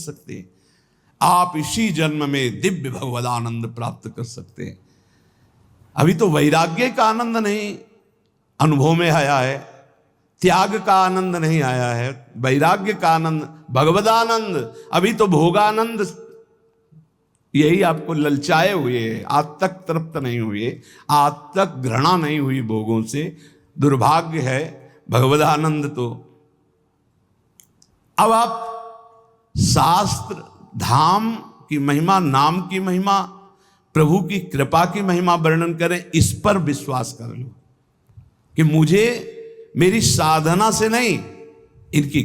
सकते हैं। आप इसी जन्म में दिव्य भगवदानंद प्राप्त कर सकते हैं। अभी तो वैराग्य का आनंद नहीं अनुभव में आया है, त्याग का आनंद नहीं आया है, वैराग्य का आनंद, भगवदानंद, अभी तो भोगानंद यही आपको ललचाए हुए, आज तक तृप्त नहीं हुए, आज तक घृणा नहीं हुई भोगों से। दुर्भाग्य है। भगवदानंद तो अब आप शास्त्र, धाम की महिमा, नाम की महिमा, प्रभु की कृपा की महिमा वर्णन करें, इस पर विश्वास कर लो कि मुझे मेरी साधना से नहीं, इनकी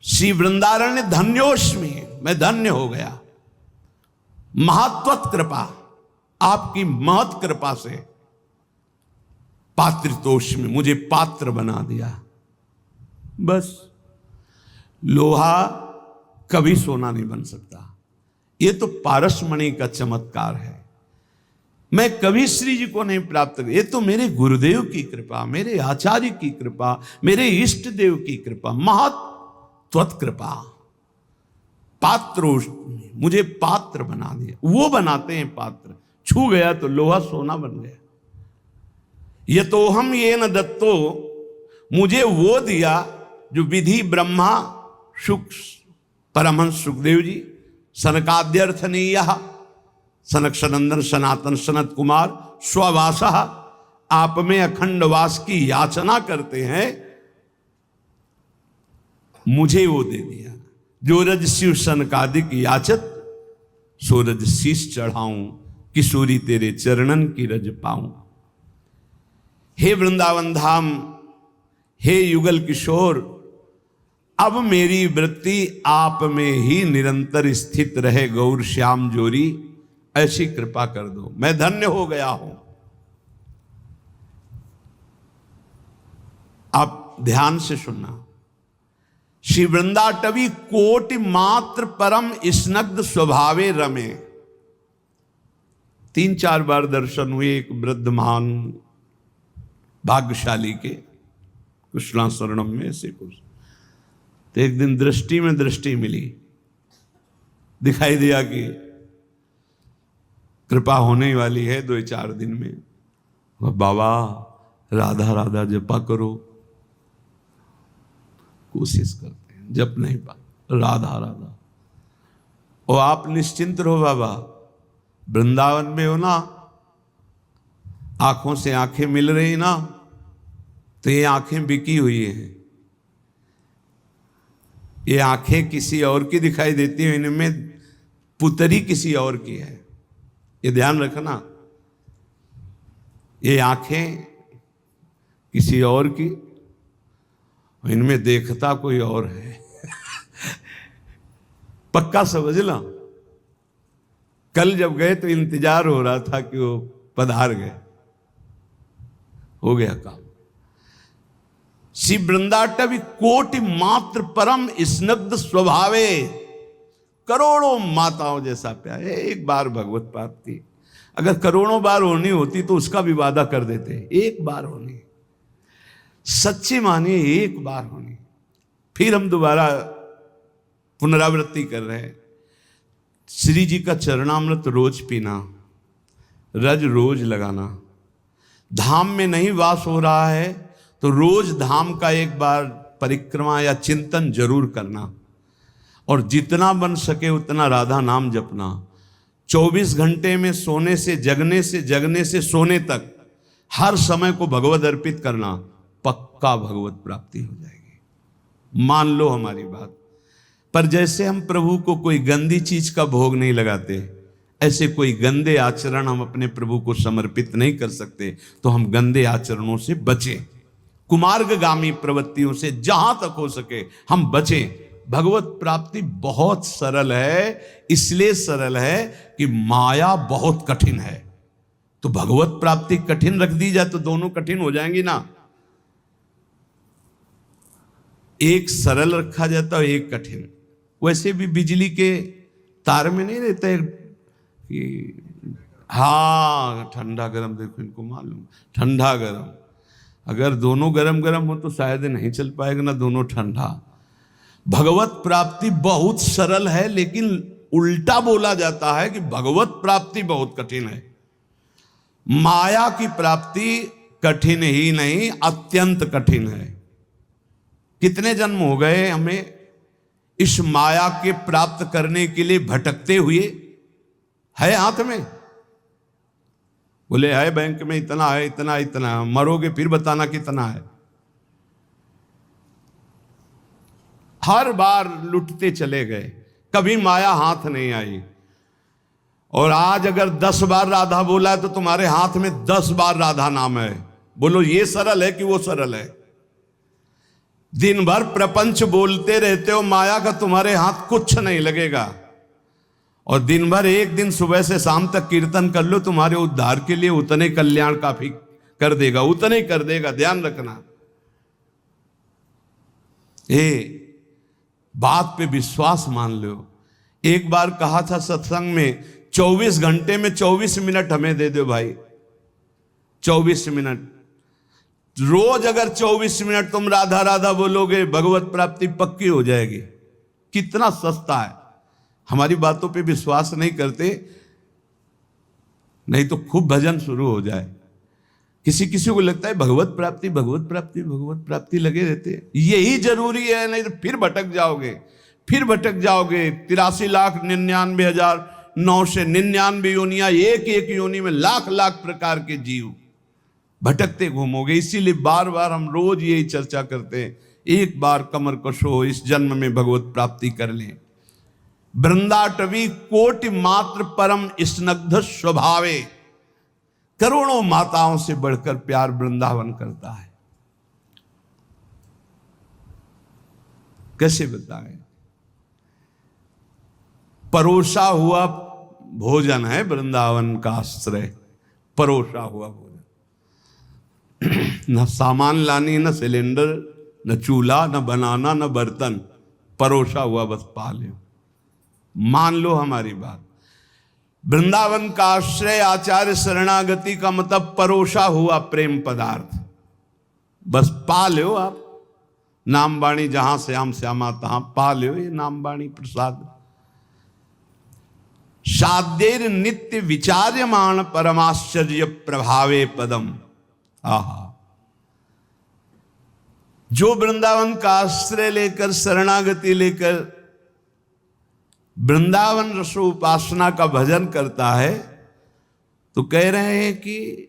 श्री वृंदारण्य धन्योष्मि, मैं धन्य हो गया। महत्वत कृपा, आपकी महत कृपा से पात्रितोष्मि, मुझे पात्र बना दिया। बस लोहा कभी सोना नहीं बन सकता। यह तो पारसमणि का चमत्कार है। मैं कभी श्री जी को नहीं प्राप्त कर, ये तो मेरे गुरुदेव की कृपा, मेरे आचार्य की कृपा, मेरे इष्ट देव की कृपा, महत्वत कृपा। पात्रों, मुझे पात्र बना दिया। वो बनाते हैं पात्र, छू गया तो लोहा सोना बन गया। ये तो हम ये न दत्तो, मुझे वो दिया जो विधि ब्रह्मा सुख परमहंस सुखदेव जी, सनकाद्यर्थनीय, सनक सनंदन सनातन सनत कुमार स्ववासा, आप में अखंड वास की याचना करते हैं, मुझे वो दे दिया। जो रज शिव सनकादिक याचत, सो रज शीश चढ़ाऊं, किशोरी तेरे चरणन की रज पाऊं। हे वृंदावन धाम, हे युगल किशोर, अब मेरी वृत्ति आप में ही निरंतर स्थित रहे, गौर श्याम जोरी, ऐसी कृपा कर दो, मैं धन्य हो गया हूं। आप ध्यान से सुनना। श्री वृंदाटवी कोटि मात्र परम स्नग्ध स्वभावे रमे। 3-4 बार दर्शन हुए एक वृद्ध महान भाग्यशाली के, कृष्णा शरणम में से कुछ। तो एक दिन दृष्टि में दृष्टि मिली, दिखाई दिया कि कृपा होने वाली है 2-4 दिन में। बाबा राधा राधा जपा करो, कोशिश करते हैं, जप नहीं पा, राधा राधा। और आप निश्चिंत रहो बाबा, वृंदावन में हो ना, आंखों से आंखें मिल रही ना, तो ये आंखें बिकी हुई हैं। ये आंखें किसी और की दिखाई देती हैं, इनमें पुतरी किसी और की है, ये ध्यान रखना। ये आंखें किसी और की, इनमें देखता कोई और है। पक्का समझ ला। कल जब गए तो इंतजार हो रहा था कि वो पधार गए, हो गया काम। श्री वृंदाटवी कोटि मात्र परम स्नग्ध स्वभावे, करोड़ों माताओं जैसा प्यार। एक बार भगवत प्राप्ति अगर करोड़ों बार होनी होती तो उसका भी वादा कर देते, एक बार होनी, सच्ची मानिए एक बार होनी। फिर हम दोबारा पुनरावृत्ति कर रहे हैं। श्री जी का चरणामृत रोज पीना, रज रोज लगाना। धाम में नहीं वास हो रहा है तो रोज धाम का एक बार परिक्रमा या चिंतन जरूर करना, और जितना बन सके उतना राधा नाम जपना। 24 घंटे में सोने से जगने से सोने तक हर समय को भगवत अर्पित करना, पक्का भगवत प्राप्ति हो जाएगी। मान लो हमारी बात। पर जैसे हम प्रभु को कोई गंदी चीज का भोग नहीं लगाते, ऐसे कोई गंदे आचरण हम अपने प्रभु को समर्पित नहीं कर सकते, तो हम गंदे आचरणों से बचें, कुमार्गगामी प्रवृत्तियों से जहां तक हो सके हम बचें। भगवत प्राप्ति बहुत सरल है, इसलिए सरल है कि माया बहुत कठिन है। तो भगवत प्राप्ति कठिन रख दी जाए तो दोनों कठिन हो जाएंगी ना। एक सरल रखा जाता है, एक कठिन। वैसे भी बिजली के तार में नहीं रहते कि हाँ ठंडा गरम, देखो इनको मालूम, ठंडा गरम। अगर दोनों गरम गरम हो तो शायद नहीं चल पाएगा ना, दोनों ठंडा। भगवत प्राप्ति बहुत सरल है, लेकिन उल्टा बोला जाता है कि भगवत प्राप्ति बहुत कठिन है। माया की प्राप्ति कठिन ही नहीं, अत्यंत कठिन है। कितने जन्म हो गए हमें इस माया के प्राप्त करने के लिए भटकते हुए। है हाथ में, बोले है बैंक में इतना है, इतना इतना, मरोगे फिर बताना कितना है। हर बार लुटते चले गए, कभी माया हाथ नहीं आई। और आज अगर 10 बार राधा बोला है तो तुम्हारे हाथ में 10 बार राधा नाम है। बोलो ये सरल है कि वो सरल है? दिन भर प्रपंच बोलते रहते हो, माया का तुम्हारे हाथ कुछ नहीं लगेगा। और दिन भर एक दिन सुबह से शाम तक कीर्तन कर लो, तुम्हारे उद्धार के लिए उतने कल्याण काफी कर देगा, उतने कर देगा, ध्यान रखना। बात पे विश्वास मान लो। एक बार कहा था सत्संग में, 24 घंटे में 24 मिनट हमें दे दो भाई, 24 मिनट। रोज अगर 24 मिनट तुम राधा राधा बोलोगे, भगवत प्राप्ति पक्की हो जाएगी। कितना सस्ता है। हमारी बातों पे विश्वास नहीं करते, नहीं तो खूब भजन शुरू हो जाए। किसी किसी को लगता है भगवत प्राप्ति भगवत प्राप्ति भगवत प्राप्ति लगे रहते हैं, यही जरूरी है, नहीं तो फिर भटक जाओगे, फिर भटक जाओगे। 83,99,999 योनियां, एक एक योनि में लाख लाख प्रकार के जीव भटकते घूमोगे। इसीलिए बार बार हम रोज यही चर्चा करते हैं, एक बार कमर कशो, इस जन्म में भगवत प्राप्ति कर लें। वृंदाटवी कोटि मात्र परम स्नग्ध स्वभावे, करोड़ों माताओं से बढ़कर प्यार वृंदावन करता है। कैसे बताएं? परोसा हुआ भोजन है वृंदावन का आश्रय, परोसा हुआ भोजन। न सामान लानी, न सिलेंडर, न चूल्हा, न बनाना, न बर्तन, परोसा हुआ बस पा लो। मान लो हमारी बात। वृंदावन का आश्रय, आचार्य शरणागति का मतलब परोसा हुआ प्रेम पदार्थ, बस पा लो आप। नाम बाणी जहां श्याम श्यामा तहां पा लो ये नाम बाणी प्रसाद। साध्येर नित्य विचार्यमान परमाश्चर्य प्रभावे पदम। आहा, जो वृंदावन का आश्रय लेकर, शरणागति लेकर वृंदावन रसो उपासना का भजन करता है, तो कह रहे हैं कि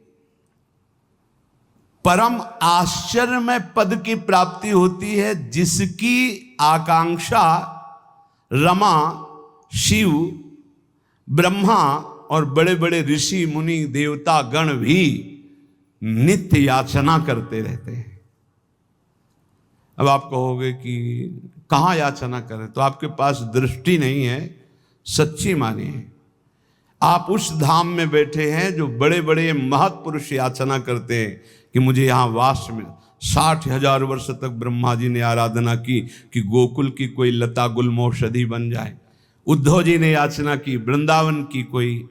परम आश्चर्यमय पद की प्राप्ति होती है, जिसकी आकांक्षा रमा, शिव, ब्रह्मा और बड़े बड़े ऋषि मुनि देवता गण भी नित्य याचना करते रहते हैं। अब आप कहोगे कि कहाँ याचना करें, तो आपके पास दृष्टि नहीं है, सच्ची मानिए। आप उस धाम में बैठे हैं जो बड़े बड़े महत्पुरुष याचना करते हैं कि मुझे यहाँ वास मिले। 60,000 वर्ष तक ब्रह्मा जी ने आराधना की कि गोकुल की कोई लता गुलमौषधि बन जाए। उद्धव जी ने याचना की वृंदावन की कोई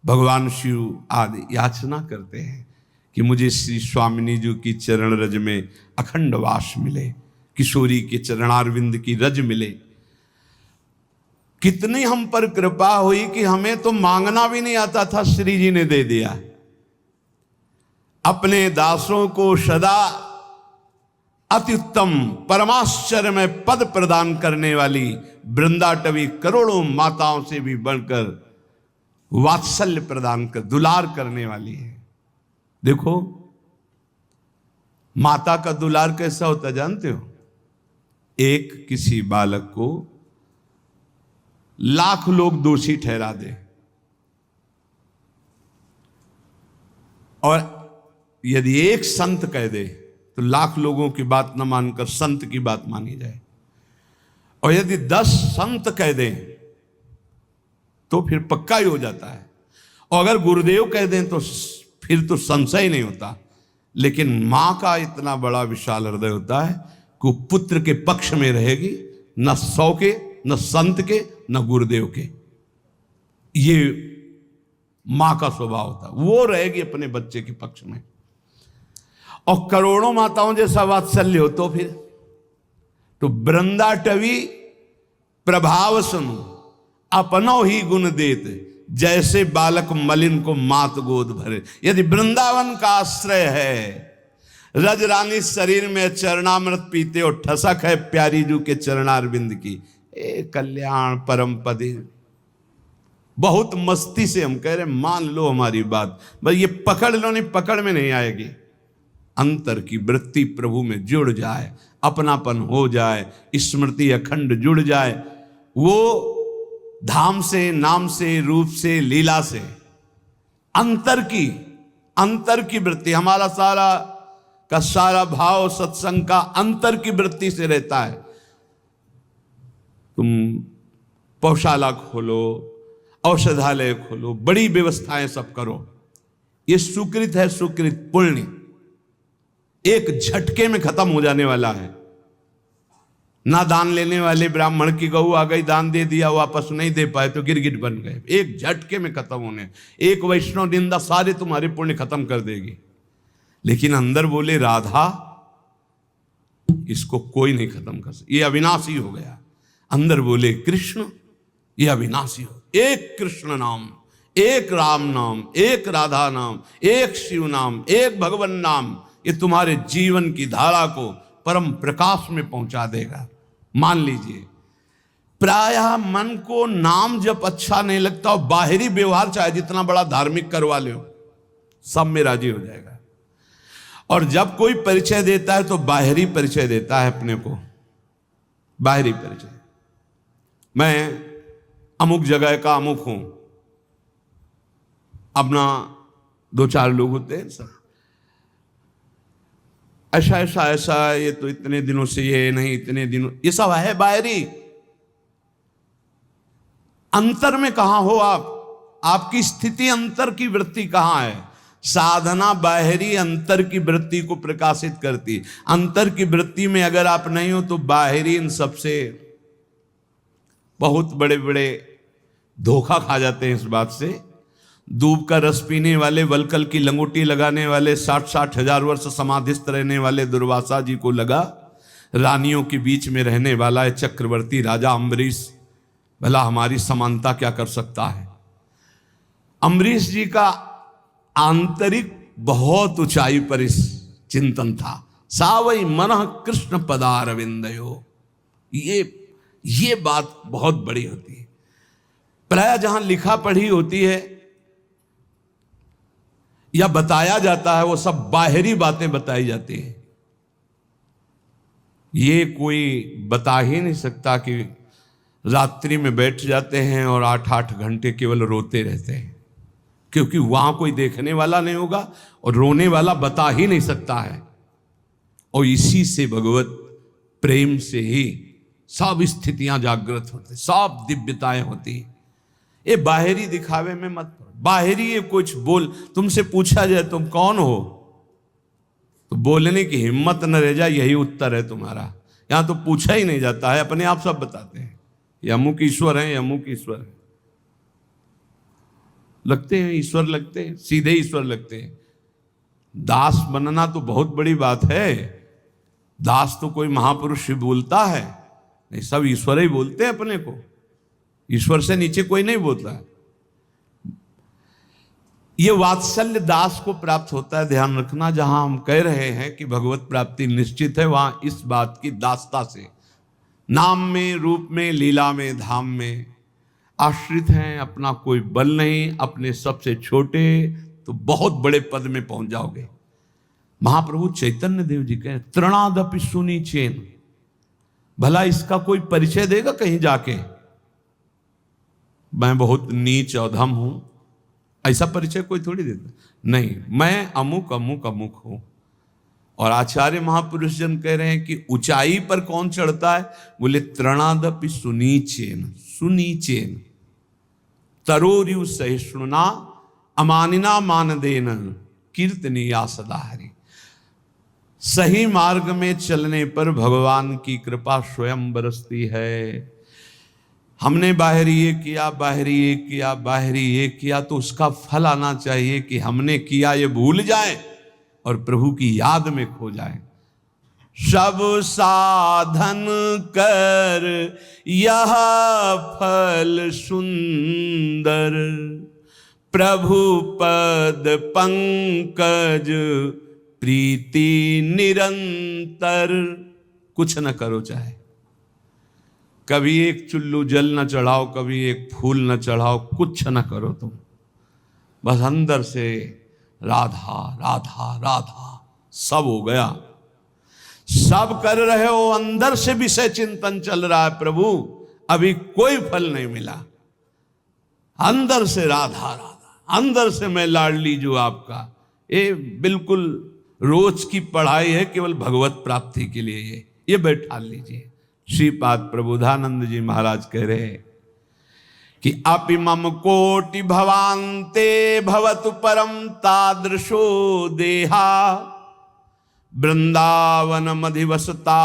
भगवान शिव आदि याचना करते हैं कि मुझे श्री स्वामिनी जी की चरण रज में अखंड वास मिले, किशोरी के चरणारविंद की रज मिले। कितनी हम पर कृपा हुई कि हमें तो मांगना भी नहीं आता था, श्री जी ने दे दिया। अपने दासों को सदा अत्युत्तम परमाश्चर्य में पद प्रदान करने वाली वृंदाटवी करोड़ों माताओं से भी बढ़कर वात्सल्य प्रदान कर, दुलार करने वाली है। देखो माता का दुलार कैसा होता जानते हो? एक किसी बालक को लाख लोग दोषी ठहरा दे, और यदि एक संत कह दे तो लाख लोगों की बात न मानकर संत की बात मानी जाए, और यदि 10 संत कह दें तो फिर पक्का ही हो जाता है, और अगर गुरुदेव कह दें तो फिर तो संशय नहीं होता। लेकिन मां का इतना बड़ा विशाल हृदय होता है कि पुत्र के पक्ष में रहेगी, न 100 के, न संत के, न गुरुदेव के। ये मां का स्वभाव होता है, वो रहेगी अपने बच्चे के पक्ष में। और करोड़ों माताओं जैसा वात्सल्य हो तो फिर तो वृंदाटवी प्रभाव सुनो, अपनो ही गुण देत, जैसे बालक मलिन को मात गोद भरे। यदि वृंदावन का आश्रय है, रज रानी शरीर में चरणामृत पीते हो, ठसक है प्यारी जू के चरणारविंद की, ए कल्याण परम पदे। बहुत मस्ती से हम कह रहे, मान लो हमारी बात, बस ये पकड़ लो, नहीं पकड़ में नहीं आएगी। अंतर की वृत्ति प्रभु में जुड़ जाए, अपनापन हो जाए, स्मृति अखंड जुड़ जाए, वो धाम से, नाम से, रूप से, लीला से, अंतर की वृत्ति, हमारा सारा का सारा भाव सत्संग का अंतर की वृत्ति से रहता है। तुम पौशाला खोलो, औषधालय खोलो, बड़ी व्यवस्थाएं सब करो, ये सुकृत है, सुकृत पुण्य एक झटके में खत्म हो जाने वाला है। ना दान लेने वाले ब्राह्मण की गऊ आ गई, दान दे दिया, वापस नहीं दे पाए तो गिरगिट बन गए, एक झटके में खत्म होने। एक वैष्णव निंदा सारे तुम्हारे पुण्य खत्म कर देगी। लेकिन अंदर बोले राधा, इसको कोई नहीं खत्म कर सकता, ये अविनाशी हो गया। अंदर बोले कृष्ण, ये अविनाशी हो। एक कृष्ण नाम, एक राम नाम, एक राधा नाम, एक शिव नाम, एक भगवान नाम, ये तुम्हारे जीवन की धारा को परम प्रकाश में पहुंचा देगा। मान लीजिए, प्रायः मन को नाम जब अच्छा नहीं लगता, और बाहरी व्यवहार चाहे जितना बड़ा धार्मिक करवा लो, सब में राजी हो जाएगा। और जब कोई परिचय देता है तो बाहरी परिचय देता है अपने को, बाहरी परिचय, मैं अमुक जगह का अमुक हूं। अपना 2-4 लोग होते हैं सब, ऐसा ऐसा ऐसा, ये तो इतने दिनों से, ये नहीं इतने दिनों, ये सब है बाहरी। अंतर में कहां हो आप? आपकी स्थिति अंतर की वृत्ति कहां है? साधना बाहरी अंतर की वृत्ति को प्रकाशित करती। अंतर की वृत्ति में अगर आप नहीं हो तो बाहरी इन सबसे बहुत बड़े बड़े धोखा खा जाते हैं। इस बात से दूब का रस पीने वाले, वलकल की लंगोटी लगाने वाले, 60-60 हजार वर्ष समाधिस्थ रहने वाले दुर्वासा जी को लगा रानियों के बीच में रहने वाला है चक्रवर्ती राजा अम्बरीश, भला हमारी समानता क्या कर सकता है। अम्बरीश जी का आंतरिक बहुत ऊंचाई पर इस चिंतन था। सावई मनः कृष्ण पदारविंदयो, ये बात बहुत बड़ी होती है। प्राय जहां लिखा पढ़ी होती है या बताया जाता है, वो सब बाहरी बातें बताई जाती हैं। ये कोई बता ही नहीं सकता कि रात्रि में बैठ जाते हैं और 8-8 घंटे केवल रोते रहते हैं, क्योंकि वहां कोई देखने वाला नहीं होगा और रोने वाला बता ही नहीं सकता है। और इसी से भगवत प्रेम से ही सब स्थितियां जागृत होती, सब दिव्यताएं होती। ये बाहरी दिखावे में मत पड़ो। बाहरी ये कुछ बोल, तुमसे पूछा जाए तुम कौन हो, तो बोलने की हिम्मत न रह जाए, यही उत्तर है तुम्हारा। यहां तो पूछा ही नहीं जाता है, अपने आप सब बताते हैं, ये अमुक ईश्वर है, ये अमुक ईश्वर है। लगते हैं ईश्वर, लगते हैं सीधे ईश्वर लगते हैं। दास बनना तो बहुत बड़ी बात है। दास तो कोई महापुरुष ही बोलता है, नहीं सब ईश्वर ही बोलते हैं अपने को। ईश्वर से नीचे कोई नहीं बोलता है। ये वात्सल्य दास को प्राप्त होता है। ध्यान रखना, जहां हम कह रहे हैं कि भगवत प्राप्ति निश्चित है, वहां इस बात की दासता से, नाम में, रूप में, लीला में, धाम में आश्रित हैं। अपना कोई बल नहीं, अपने सबसे छोटे तो बहुत बड़े पद में पहुंच जाओगे। महाप्रभु चैतन्य देव जी कहे तृणादपि सुनी चेन, भला इसका कोई परिचय देगा कहीं जाके, मैं बहुत नीच अधम हूं, ऐसा परिचय कोई थोड़ी देता नहीं। मैं अमुक अमुक अमुक हूं। और आचार्य महापुरुष जन कह रहे हैं कि ऊंचाई पर कौन चढ़ता है? बोले तृणादपि सुनीचेन, सुनीचेन तरोरियु सहिष्णुना अमानिना मानदेन कीर्तनीया सदा हरि। सही मार्ग में चलने पर भगवान की कृपा स्वयं बरसती है। हमने बाहरी ये किया, बाहरी ये किया, बाहरी ये किया, तो उसका फल आना चाहिए कि हमने किया ये भूल जाए और प्रभु की याद में खो जाए। सब साधन कर यह फल सुंदर, प्रभु पद पंकज प्रीति निरंतर। कुछ न करो, चाहे कभी एक चुल्लू जल न चढ़ाओ, कभी एक फूल न चढ़ाओ, कुछ न करो तुम, बस अंदर से राधा राधा राधा सब हो गया। सब कर रहे हो, अंदर से विषय चिंतन चल रहा है, प्रभु अभी कोई फल नहीं मिला। अंदर से राधा राधा, अंदर से मैं लाडली जो आपका। ये बिल्कुल रोज की पढ़ाई है, केवल भगवत प्राप्ति के लिए। ये बैठा लीजिए। श्रीपाद प्रबोधानंद जी महाराज कह रहे हैं कि अपि मम कोटि भवान्ते भवतु परम तादृशो देहा, वृंदावन मधिवसता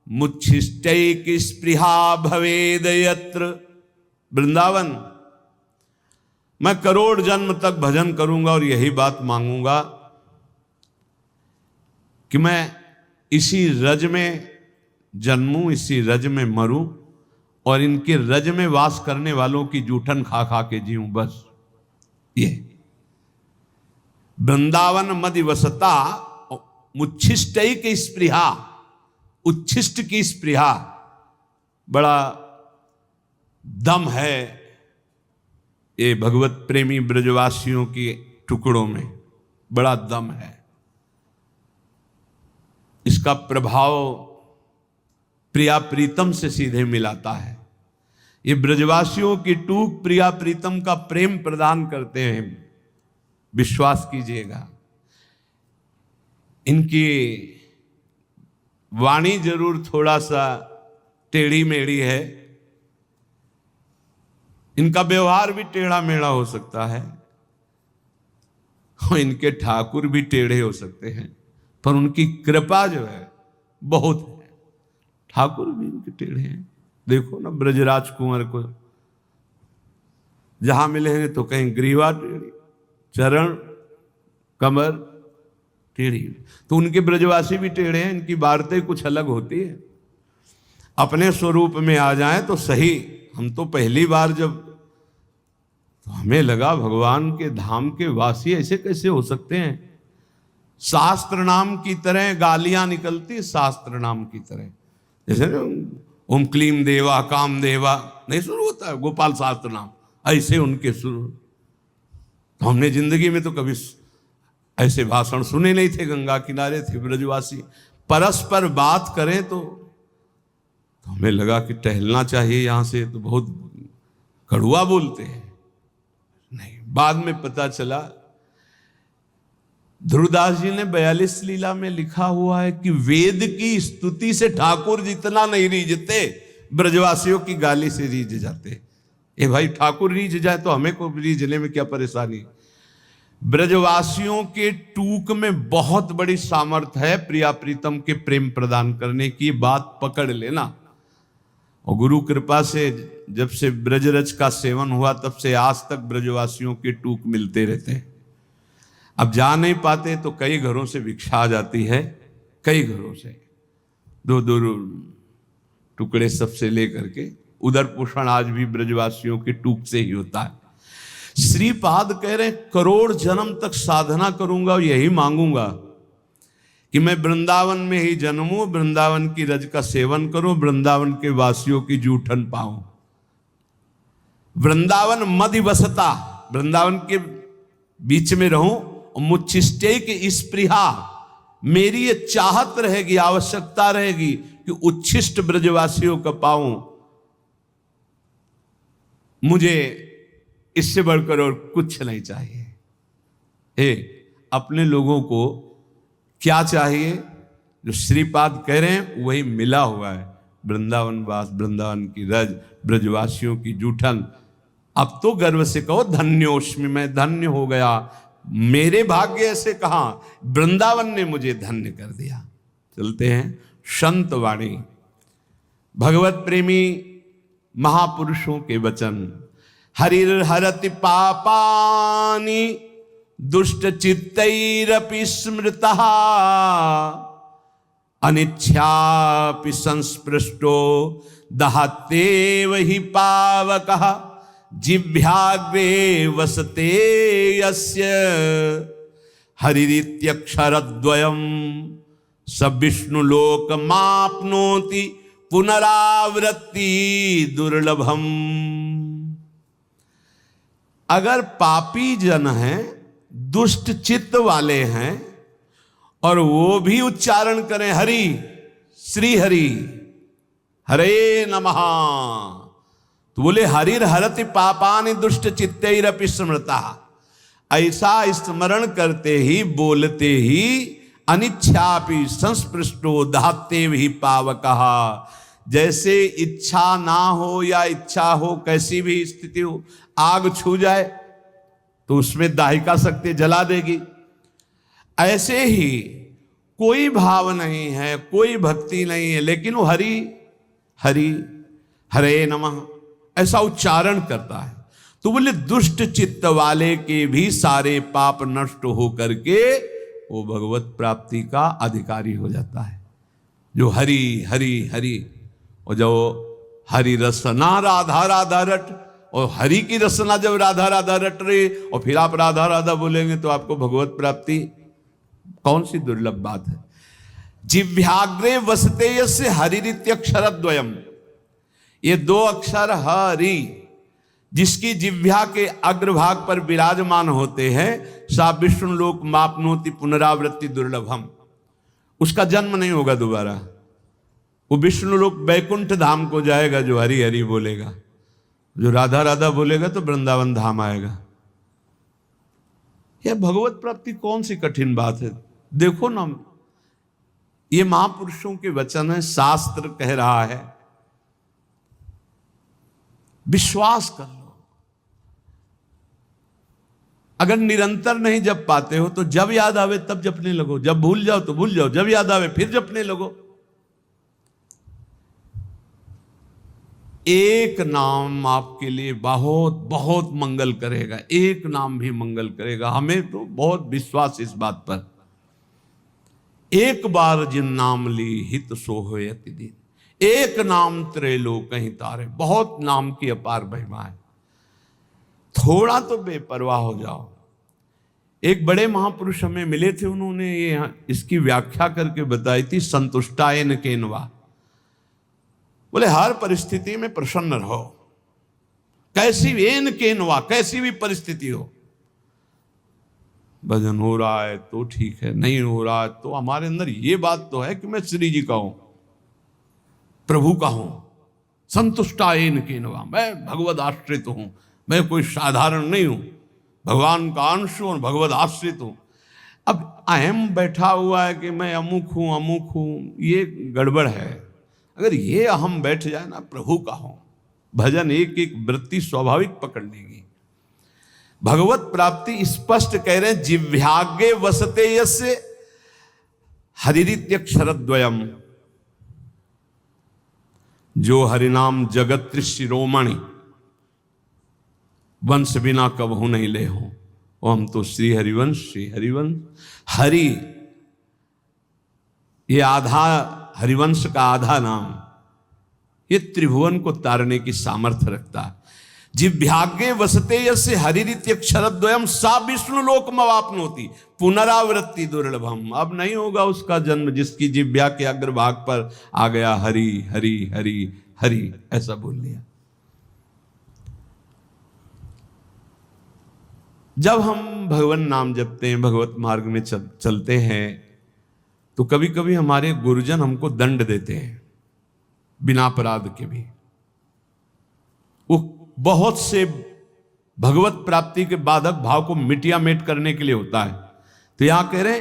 मुच्छिष्टैक स्पृहा भवेद यत्र। वृंदावन मैं करोड़ जन्म तक भजन करूंगा और यही बात मांगूंगा कि मैं इसी रज में जन्मूं, इसी रज में मरूं और इनके रज में वास करने वालों की जूठन खा खा के जीऊं, बस ये। वृंदावन मधिवसता मुच्छिष्टैक स्पृहा, उच्छिष्ट की स्पृहा, बड़ा दम है ये भगवत प्रेमी ब्रजवासियों के टुकड़ों में, बड़ा दम है। इसका प्रभाव प्रिया प्रीतम से सीधे मिलाता है। ये ब्रजवासियों की टूक प्रिया प्रीतम का प्रेम प्रदान करते हैं, विश्वास कीजिएगा। इनकी वाणी जरूर थोड़ा सा टेढ़ी मेढ़ी है, इनका व्यवहार भी टेढ़ा मेढ़ा हो सकता है, और इनके ठाकुर भी टेढ़े हो सकते हैं, पर उनकी कृपा जो है बहुत है। ठाकुर भी इनके टेढ़े हैं। देखो ना ब्रजराज कुंवर को जहां मिलेंगे तो कहीं ग्रीवा टेढ़ी, चरण कमर टेढ़ी, तो उनके ब्रजवासी भी टेढ़े हैं। इनकी वार्तें कुछ अलग होती है। अपने स्वरूप में आ जाएं तो सही। हम तो पहली बार जब, तो हमें लगा भगवान के धाम के वासी ऐसे कैसे हो सकते हैं। शास्त्र नाम की तरह गालियां निकलती, शास्त्र नाम की तरह, जैसे ओम क्लीम देवा काम देवा नहीं शुरू होता है गोपाल शास्त्र नाम, ऐसे उनके शुरू। तो हमने जिंदगी में तो कभी ऐसे भाषण सुने नहीं थे। गंगा किनारे थे ब्रजवासी, परस्पर बात करें तो हमें लगा कि टहलना चाहिए यहां से, तो बहुत कड़ुआ बोलते हैं। नहीं, बाद में पता चला ध्रुवदास जी ने 42 लीला में लिखा हुआ है कि वेद की स्तुति से ठाकुर जितना नहीं रीझते, ब्रजवासियों की गाली से रीझ जाते। ए भाई, ठाकुर रीझ जाए तो हमें को रीझने में क्या परेशानी। ब्रजवासियों के टूक में बहुत बड़ी सामर्थ्य है प्रिया प्रीतम के प्रेम प्रदान करने की, बात पकड़ लेना। और गुरु कृपा से जब से ब्रजरज का सेवन हुआ तब से आज तक ब्रजवासियों के टूक मिलते रहते हैं। अब जा नहीं पाते तो कई घरों से भिक्षा आ जाती है, कई घरों से दो दो टुकड़े सबसे लेकर के। उधर पोषण आज भी ब्रजवासियों के टूक से ही होता है। श्रीपाद कह रहे करोड़ जन्म तक साधना करूंगा और यही मांगूंगा कि मैं वृंदावन में ही जन्मूं, वृंदावन की रज का सेवन करूं, वृंदावन के वासियों की जूठन पाऊं। वृंदावन मधिवसता, वृंदावन के बीच में रहूं और मुच्छिष्टे की स्पृहा, मेरी ये चाहत रहेगी, आवश्यकता रहेगी कि उच्छिष्ट ब्रजवासियों का पाऊं। मुझे इससे बढ़कर और कुछ नहीं चाहिए। हे, अपने लोगों को क्या चाहिए? जो श्रीपाद कह रहे हैं वही मिला हुआ है। वृंदावन वास, वृंदावन की रज, ब्रजवासियों की जूठन। अब तो गर्व से कहो धन्योस्मि, मैं धन्य हो गया। मेरे भाग्य ऐसे कहा, वृंदावन ने मुझे धन्य कर दिया। चलते हैं संत वाणी, भगवत प्रेमी महापुरुषों के वचन। हरिर हरति पापानि दुष्ट चित्तैरपि स्मृतः, अनिच्छापि संस्पृष्टो दहत्येव हि पावकः जिह्वाग्रे वसते यस्य हरिरित्यक्षरद्वयम् स विष्णुलोकमाप्नोति पुनरावृत्ति दुर्लभम। अगर पापी जन हैं, दुष्ट चित्त वाले हैं, और वो भी उच्चारण करें हरि, श्री हरि, हरे नमः, तो बोले हरिर हरति पापानि दुष्ट चित्तैरपि स्मृता। ऐसा स्मरण करते ही, बोलते ही अनिच्छापि संस्पृष्टो दहत्येव हि पावकः, जैसे इच्छा ना हो या इच्छा हो, कैसी भी स्थिति हो, आग छू जाए तो उसमें दाहिका शक्ति जला देगी। ऐसे ही कोई भाव नहीं है, कोई भक्ति नहीं है, लेकिन वो हरि हरि हरे नमः ऐसा उच्चारण करता है, तो बोले दुष्ट चित्त वाले के भी सारे पाप नष्ट हो करके वो भगवत प्राप्ति का अधिकारी हो जाता है। जो हरि हरि हरि, और जो हरि रसना राधा राधा रट, और हरि की रसना जब राधा राधा रट रही और फिर आप राधा राधा बोलेंगे तो आपको भगवत प्राप्ति, कौन सी दुर्लभ बात है। जिह्वाग्रे वसते यस्य हरिरित्यक्षरद्वयम्, ये दो अक्षर हरि जिसकी जिह्वा के अग्रभाग पर विराजमान होते हैं, सा विष्णु लोक मापनोति पुनरावृत्ति दुर्लभम, उसका जन्म नहीं होगा दोबारा। वो विष्णु लोक वैकुंठ धाम को जाएगा जो हरि हरि बोलेगा, जो राधा राधा बोलेगा तो वृंदावन धाम आएगा। यह भगवत प्राप्ति कौन सी कठिन बात है। देखो ना, ये महापुरुषों के वचन है, शास्त्र कह रहा है, विश्वास कर लो। अगर निरंतर नहीं जप पाते हो तो जब याद आवे तब जपने लगो, जब भूल जाओ तो भूल जाओ, जब याद आवे फिर जपने लगो। एक नाम आपके लिए बहुत बहुत मंगल करेगा, एक नाम भी मंगल करेगा। हमें तो बहुत विश्वास इस बात पर। एक बार जिन नाम ली हित सो होयति दिन, एक नाम त्रैलोक कहीं तारे। बहुत नाम की अपार महिमा है, थोड़ा तो बेपरवाह हो जाओ। एक बड़े महापुरुष हमें मिले थे, उन्होंने ये इसकी व्याख्या करके बताई थी, संतुष्टायन केनवा। बोले हर परिस्थिति में प्रसन्न रहो, कैसी भी एन केनवा, कैसी भी परिस्थिति हो। भजन हो रहा है तो ठीक है, नहीं हो रहा है तो हमारे अंदर ये बात तो है कि मैं श्री जी का हूं, प्रभु का हूं। संतुष्टायन केनवा, मैं भगवद आश्रित हूं, मैं कोई साधारण नहीं हूं, भगवान का अंश हूं और भगवद आश्रित हूं। अब अहम बैठा हुआ है कि मैं अमुक हूं, ये गड़बड़ है। अगर ये अहम बैठ जाए ना, प्रभु का हूं, भजन एक एक वृत्ति स्वाभाविक पकड़ लेगी। भगवत प्राप्ति स्पष्ट कह रहे हैं, जिह्वाग्रे वसते यस्य हरिरित्यक्षरद्वयम्, जो हरिनाम जगत शिरोमणि, वंश बिना कबहू नहीं ले हो। और हम तो श्री हरिवंश, श्री हरिवंश। हरि ये आधा, हरिवंश का आधा नाम, ये त्रिभुवन को तारने की सामर्थ्य रखता है। जिह्वाग्रे वसते यस्य हरिरित्यक्षरद्वयम् सा विष्णु लोकमवाप्नोति पुनरावृत्ति दुर्लभम। अब नहीं होगा उसका जन्म जिसकी जिह्वा के अग्रभाग पर आ गया हरि हरि हरि हरि, ऐसा बोल लिया। जब हम भगवान नाम जपते हैं, भगवत मार्ग में चलते हैं, तो कभी कभी हमारे गुरुजन हमको दंड देते हैं बिना अपराध के भी। वो बहुत से भगवत प्राप्ति के बाधक भाव को मिटियामेट करने के लिए होता है। तो यहां कह रहे,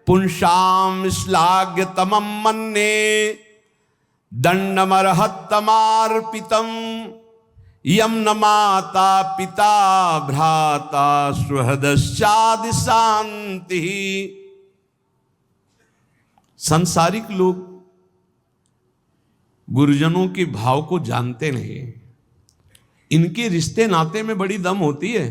पुंसाम श्लाघ्य तमम मन्ने दंडमर्हत्तमार्पितम यम न माता पिता भ्राता सुहृदश्चादि शांति। संसारिक लोग गुरुजनों के भाव को जानते नहीं, इनके रिश्ते नाते में बड़ी दम होती है।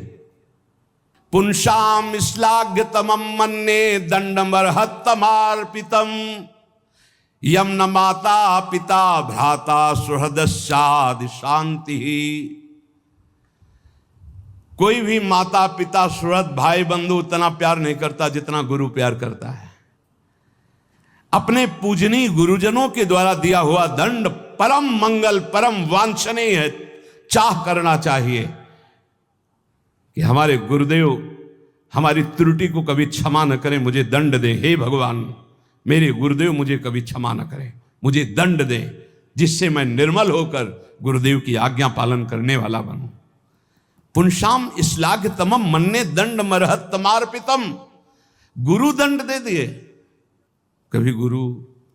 पुंसाम श्लाघ्य तमम मन्ने दंडमर्हत्तमार्पितम यम न माता पिता भ्राता सुहृदस्यादि शांति। कोई भी माता पिता सुहृद भाई बंधु उतना प्यार नहीं करता जितना गुरु प्यार करता है। अपने पूजनीय गुरुजनों के द्वारा दिया हुआ दंड परम मंगल परम वांछनीय है। चाह करना चाहिए कि हमारे गुरुदेव हमारी त्रुटि को कभी क्षमा न करें, मुझे दंड दें। हे भगवान, मेरे गुरुदेव मुझे कभी क्षमा न करें, मुझे दंड दें, जिससे मैं निर्मल होकर गुरुदेव की आज्ञा पालन करने वाला बनूं। पुंसाम श्लाघ्यतमं मन्ये दंड मर्हत्यर्पितम्। गुरु दंड दे दिए। कभी गुरु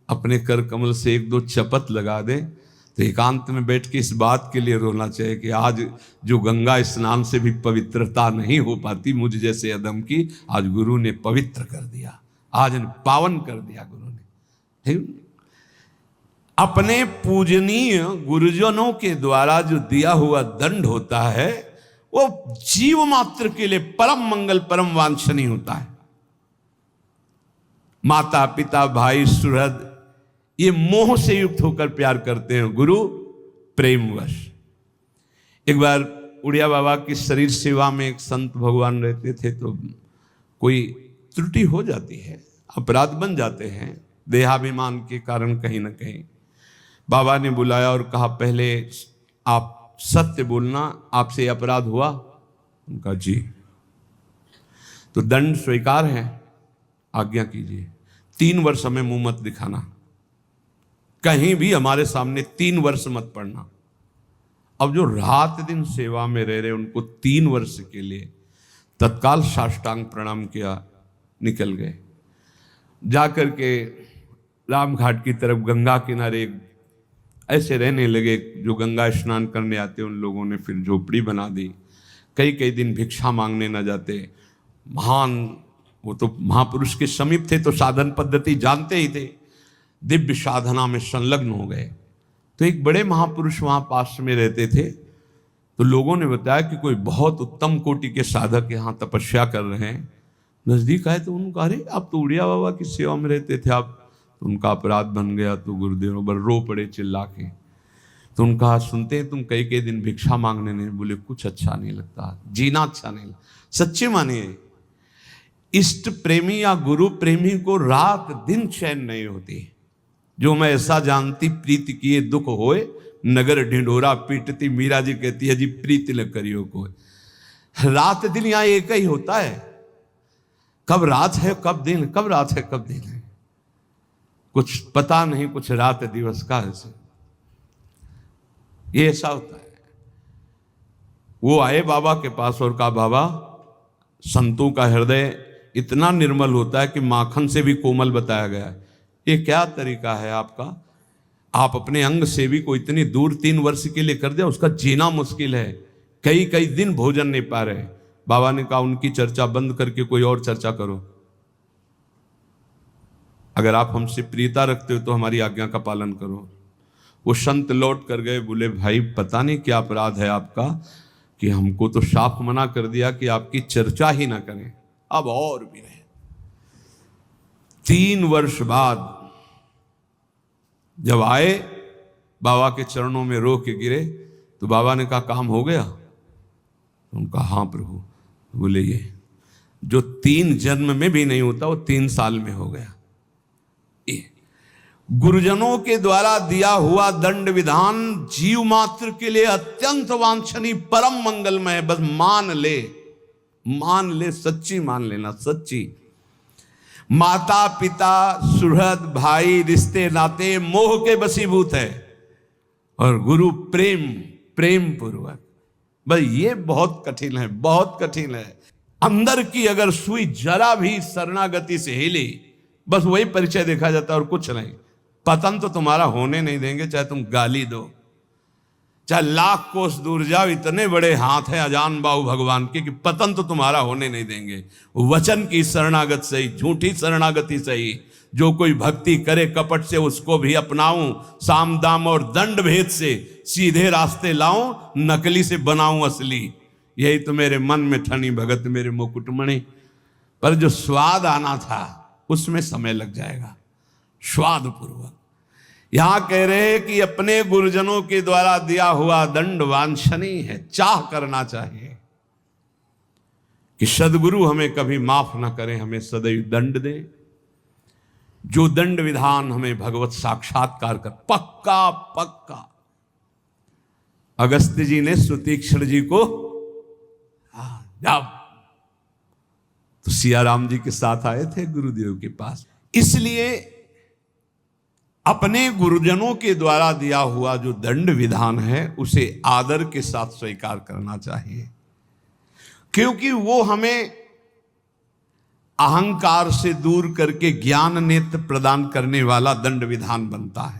अपने कर कमल से एक दो चपत लगा दे तो एकांत में बैठ के इस बात के लिए रोना चाहिए कि आज जो गंगा स्नान से भी पवित्रता नहीं हो पाती मुझ जैसे अदम की, आज गुरु ने पवित्र कर दिया, आज पावन कर दिया गुरु ने। अपने पूजनीय गुरुजनों के द्वारा जो दिया हुआ दंड होता है वो जीव मात्र के लिए परम मंगल परम वांछनीय होता है। माता पिता भाई सुहृद ये मोह से युक्त होकर प्यार करते हैं, गुरु प्रेमवश। एक बार उड़िया बाबा की शरीर सेवा में एक संत भगवान रहते थे, तो कोई त्रुटि हो जाती है, अपराध बन जाते हैं देहाभिमान के कारण कहीं ना कहीं। बाबा ने बुलाया और कहा पहले आप सत्य बोलना, आपसे अपराध हुआ? उनका जी। तो दंड स्वीकार है, आज्ञा कीजिए, 3 वर्ष हमें मुंह मत दिखाना, कहीं भी हमारे सामने 3 वर्ष मत पढ़ना। अब जो रात दिन सेवा में रह रहे उनको 3 वर्ष के लिए तत्काल साष्टांग प्रणाम किया, निकल गए। जाकर के राम घाट की तरफ गंगा किनारे ऐसे रहने लगे। जो गंगा स्नान करने आते उन लोगों ने फिर झोपड़ी बना दी। कई कई दिन भिक्षा मांगने न जाते। महान, वो तो महापुरुष के समीप थे तो साधन पद्धति जानते ही थे, दिव्य साधना में संलग्न हो गए। तो एक बड़े महापुरुष वहाँ पास में रहते थे, तो लोगों ने बताया कि कोई बहुत उत्तम कोटि के साधक यहाँ तपस्या कर रहे हैं। नज़दीक आए तो उन्होंने कहा अरे आप तो उड़िया बाबा की सेवा में रहते थे आप। तो उनका अपराध बन गया, तो गुरुदेव पर रो पड़े चिल्ला के। तो उनका सुनते हैं तुम कई दिन भिक्षा मांगने नहीं, बोले कुछ अच्छा नहीं लगता, जीना अच्छा नहीं लगता। सच्चे मानिए, इष्ट प्रेमी या गुरु प्रेमी को रात दिन चैन नहीं होती। जो मैं ऐसा जानती प्रीति किए दुख होए, नगर ढिंढोरा पीटती। मीरा जी कहती है जी प्रीति न करियो को। रात दिन यहाँ एक ही होता है, कब रात है कब दिन, कब रात है कब दिन है, कुछ पता नहीं, कुछ रात दिवस का ऐसे ये ऐसा होता है। वो आए बाबा के पास और कहा बाबा संतों का हृदय इतना निर्मल होता है कि माखन से भी कोमल बताया गया है, ये क्या तरीका है आपका? आप अपने अंग सेवी को इतनी दूर 3 वर्ष के लिए कर दिया, उसका जीना मुश्किल है, कई दिन भोजन नहीं पा रहे। बाबा ने कहा उनकी चर्चा बंद करके कोई और चर्चा करो। अगर आप हमसे प्रियता रखते हो तो हमारी आज्ञा का पालन करो। वो संत लौट कर गए, बोले भाई पता नहीं क्या अपराध है आपका कि हमको तो साफ मना कर दिया कि आपकी चर्चा ही ना करें, अब और भी रहे। 3 वर्ष बाद जब आए बाबा के चरणों में रो के गिरे, तो बाबा ने कहा काम हो गया? उनका हाँ प्रभु। बोले ये जो 3 जन्म में भी नहीं होता वो 3 साल में हो गया। गुरुजनों के द्वारा दिया हुआ दंड विधान जीव मात्र के लिए अत्यंत वांछनीय परम मंगलमय। बस मान ले, सच्ची मान लेना, सच्ची। माता पिता सुहृद भाई रिश्ते नाते मोह के वशीभूत है, और गुरु प्रेम पूर्वक। बस ये बहुत कठिन है, बहुत कठिन है। अंदर की अगर सुई जरा भी शरणागति से हिली, बस वही परिचय देखा जाता है और कुछ नहीं। पतन तो तुम्हारा होने नहीं देंगे, चाहे तुम गाली दो, चाहे लाख कोस दूर जाओ। इतने बड़े हाथ हैं अजान बाहु भगवान के कि पतन तो तुम्हारा होने नहीं देंगे। वचन की शरणागत सही, झूठी शरणागति सही। जो कोई भक्ति करे कपट से उसको भी अपनाऊं, साम दाम और दंड भेद से सीधे रास्ते लाऊं, नकली से बनाऊं असली। यही तो मेरे मन में ठनी भगत मेरे मुकुटमणि। पर जो स्वाद आना था उसमें समय लग जाएगा, स्वाद पूर्वक। यहां कह रहे हैं कि अपने गुरुजनों के द्वारा दिया हुआ दंड वांछनीय है, चाह करना चाहिए कि सदगुरु हमें कभी माफ ना करें, हमें सदैव दंड दें। जो दंड विधान हमें भगवत साक्षात्कार कर पक्का पक्का। अगस्त्य जी ने सुतीक्षण जी को जब तो सिया राम जी के साथ आए थे गुरुदेव के पास, इसलिए अपने गुरुजनों के द्वारा दिया हुआ जो दंड विधान है उसे आदर के साथ स्वीकार करना चाहिए, क्योंकि वो हमें अहंकार से दूर करके ज्ञान नेत्र प्रदान करने वाला दंड विधान बनता है।